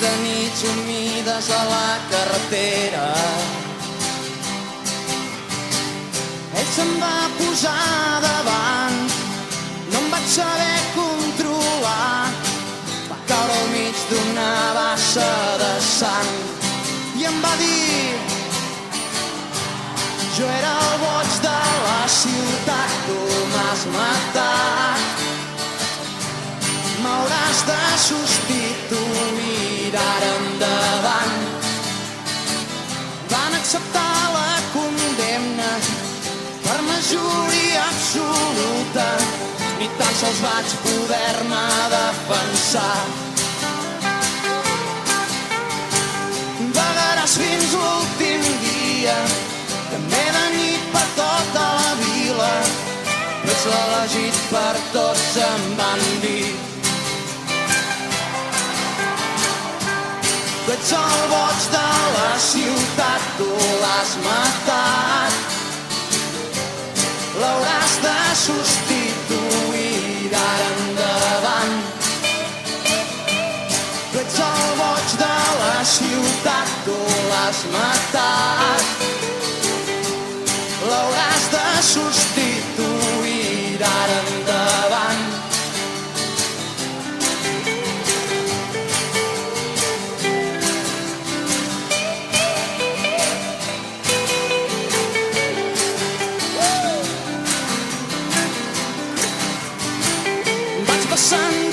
de nits humides a la carretera. Ell se'm va posar davant, no em vaig saber controlar. Va caure al mig d'una bassa de sang i em va dir: jo era el boig de la ciutat, tu m'has matat. M'hauràs de substituir d'ara endavant. Van acceptar la condemna per majoria absoluta, ni tan sols vaig poder-me defensar. Vagaràs fins l'últim dia, també de nit per tota la vila. Ets l'elegit per tots, em van dir. Tu ets el boig de la ciutat, tu l'has matat. L'hauràs de substituir d'ara endavant. Tu ets el boig de la ciutat, tu l'has matat. L'hauràs de substituir d'ara endavant. Vaig passant